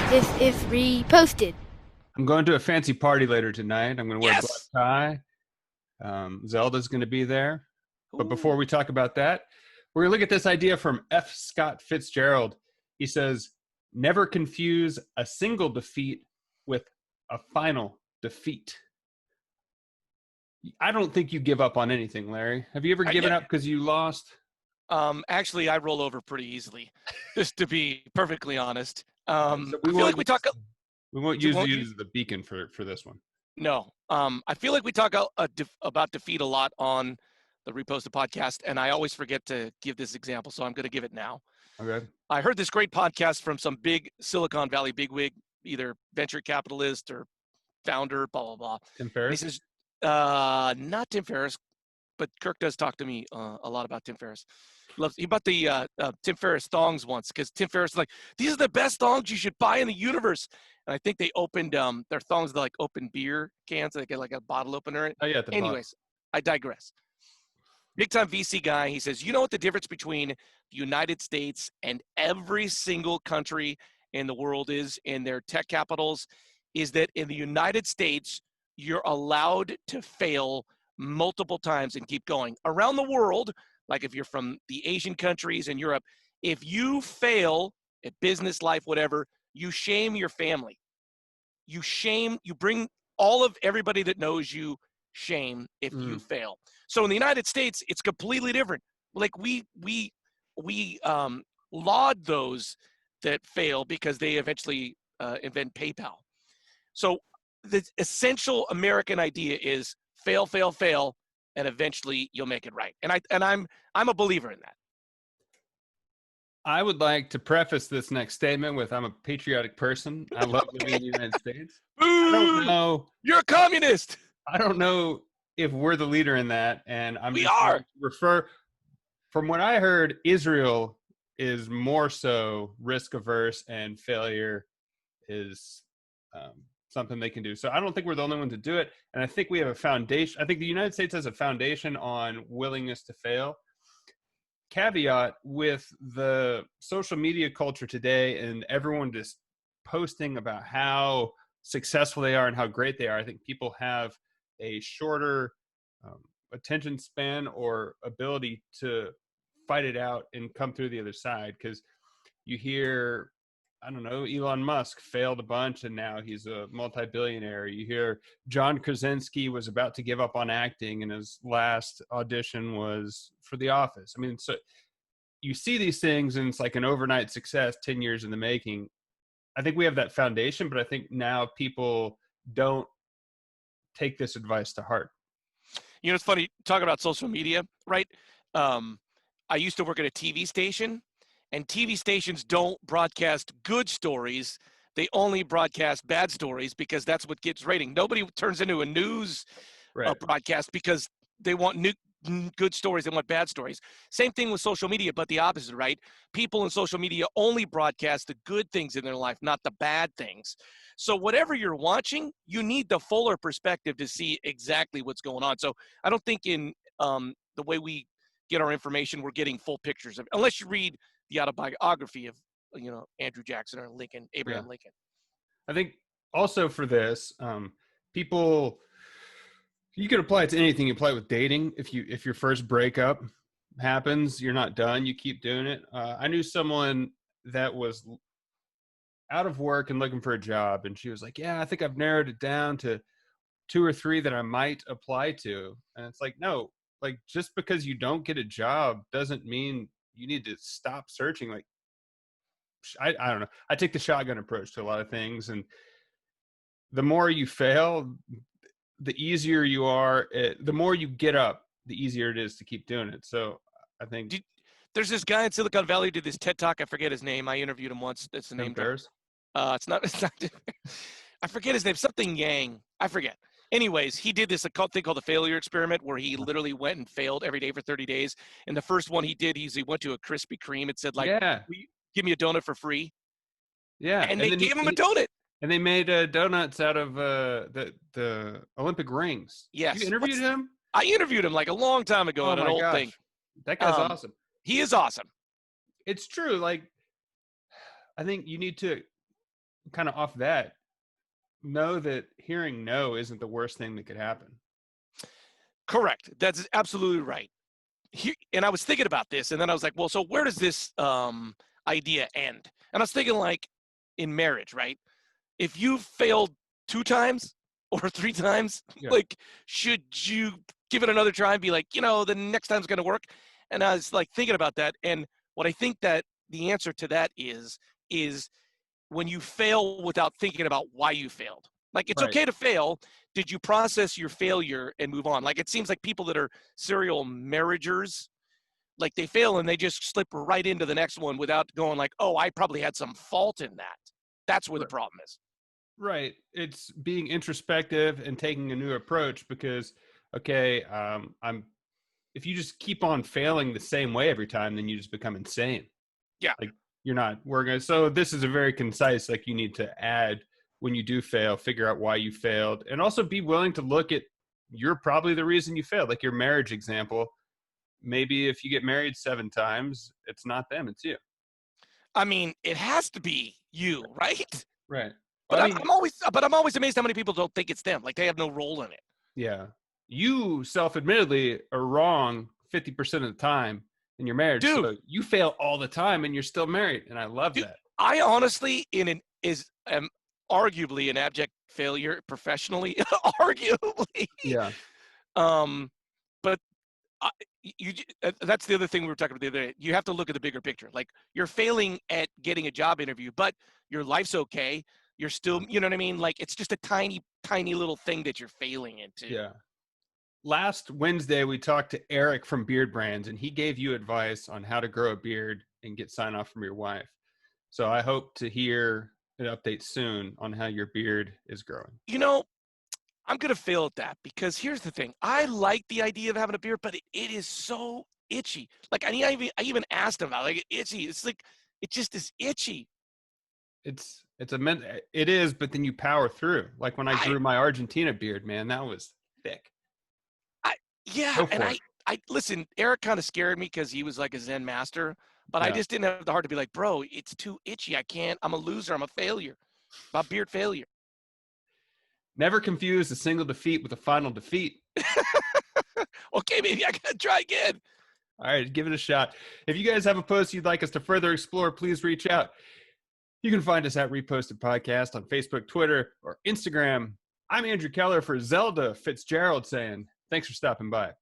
This is reposted. I'm going to a fancy party later tonight. I'm going to wear a black tie. Zelda's going to be there. But before we talk about that, we're going to look at this idea from F. Scott Fitzgerald. He says, never confuse a single defeat with a final defeat. I don't think you give up on anything, Larry. Have you ever given up because you lost? Actually, I roll over pretty easily, just to be perfectly honest. So I feel like we talk. We won't use you as the beacon for this one. No. I feel like we talk about defeat a lot on the Reposted podcast, and I always forget to give this example, so I'm going to give it now. Okay. I heard this great podcast from some big Silicon Valley bigwig, either venture capitalist or founder, blah, blah, blah. Tim Ferriss? He says, not Tim Ferriss, but Kirk does talk to me a lot about Tim Ferriss. He bought the Tim Ferriss thongs once because Tim Ferriss is like, these are the best thongs you should buy in the universe. And I think they opened their thongs to like open beer cans. So they get like a bottle opener. Oh, yeah. Anyways, I digress. Big time VC guy. He says, you know what the difference between the United States and every single country in the world is in their tech capitals is that in the United States, you're allowed to fail multiple times and keep going. Around the world, like if you're from the Asian countries and Europe, if you fail at business life, whatever, you shame your family. You bring all of everybody that knows you shame if you fail. So in the United States, it's completely different. Like we laud those that fail because they eventually invent PayPal. So the essential American idea is fail, fail, fail, and eventually you'll make it right. And I'm a believer in that. I would like to preface this next statement with I'm a patriotic person. I love living in the United States. I don't know. You're a communist. I don't know if we're the leader in that. And we are. From what I heard, Israel is more so risk averse and failure is something they can do. So I don't think we're the only one to do it. And I think we have a foundation. I think the United States has a foundation on willingness to fail. Caveat with the social media culture today and everyone just posting about how successful they are and how great they are. I think people have a shorter attention span or ability to fight it out and come through the other side. Because you hear, I don't know, Elon Musk failed a bunch and now he's a multi-billionaire. You hear John Krasinski was about to give up on acting and his last audition was for The Office. I mean, so you see these things and it's like an overnight success, 10 years in the making. I think we have that foundation, but I think now people don't take this advice to heart. You know, it's funny talking about social media, right? I used to work at a TV station. And TV stations don't broadcast good stories. They only broadcast bad stories because that's what gets rating. Nobody turns into a news broadcast because they want good stories. They want bad stories. Same thing with social media, but the opposite, right? People in social media only broadcast the good things in their life, not the bad things. So whatever you're watching, you need the fuller perspective to see exactly what's going on. So I don't think in the way we get our information, we're getting full pictures of, unless you read the autobiography of, Andrew Jackson or Abraham Lincoln. I think also for this, people, you can apply it to anything. You apply it with dating. If your first breakup happens, you're not done. You keep doing it. I knew someone that was out of work and looking for a job. And she was like, yeah, I think I've narrowed it down to 2 or 3 that I might apply to. And it's like, no, like just because you don't get a job doesn't mean you need to stop searching. Like, I don't know. I take the shotgun approach to a lot of things. And the more you fail, the easier you are. The more you get up, the easier it is to keep doing it. So I think there's this guy in Silicon Valley who did this TED Talk. I forget his name. I interviewed him once. That's the name. It's not. I forget his name. Something Yang. I forget. Anyways, he did this thing called the failure experiment where he literally went and failed every day for 30 days. And the first one he did, he went to a Krispy Kreme. It said, like, give me a donut for free. Yeah. And they gave him a donut. And they made donuts out of the Olympic rings. Yes. You interviewed him? I interviewed him like a long time ago on an old thing. That guy's awesome. He is awesome. It's true. Like, I think you need to kind of off that, know that hearing no isn't the worst thing that could happen. Correct. That's absolutely right. And I was thinking about this, and then I was like, well, so where does this idea end? And I was thinking, like, in marriage, right? If you failed 2 times or 3 times, Yeah. like, should you give it another try and be like, the next time's going to work? And I was like thinking about that, and what I think that the answer to that is when you fail without thinking about why you failed. Like, it's Right. okay to fail. Did you process your failure and move on? Like, it seems like people that are serial marriagers, like, they fail and they just slip right into the next one without going like, oh, I probably had some fault in that. That's where the problem is. Right. It's being introspective and taking a new approach because, okay, if you just keep on failing the same way every time, then you just become insane. Yeah. Like, you're not working. So this is a very concise, like, you need to add when you do fail, figure out why you failed, and also be willing to look at, you're probably the reason you failed. Like your marriage example. Maybe if you get married 7 times, it's not them, it's you. I mean, it has to be you, right? Right. But Well, I'm always amazed how many people don't think it's them. Like, they have no role in it. yeah. You self-admittedly are wrong 50% of the time in your marriage. Dude. So you fail all the time and you're still married. And I love Dude, that. I honestly am arguably an abject failure professionally, arguably. Yeah. But that's the other thing we were talking about the other day. You have to look at the bigger picture. Like, you're failing at getting a job interview, but your life's okay. You're still, you know what I mean? Like, it's just a tiny, tiny little thing that you're failing into. Yeah. Last Wednesday, we talked to Eric from Beard Brands, and he gave you advice on how to grow a beard and get sign off from your wife. So I hope to hear an update soon on how your beard is growing. I'm going to fail at that because here's the thing. I like the idea of having a beard, but it is so itchy. Like, I even asked him about, like, itchy. It's like, it just is itchy. It is, but then you power through. Like when I grew my Argentina beard, man, that was thick. I listen, Eric kind of scared me because he was like a Zen master, but Yeah. I just didn't have the heart to be like, bro, it's too itchy. I'm a loser. I'm a failure. About beard failure. Never confuse a single defeat with a final defeat. Okay, maybe I gotta try again. All right, give it a shot. If you guys have a post you'd like us to further explore, please reach out. You can find us at Reposted Podcast on Facebook, Twitter, or Instagram. I'm Andrew Keller for Zelda Fitzgerald saying, thanks for stopping by.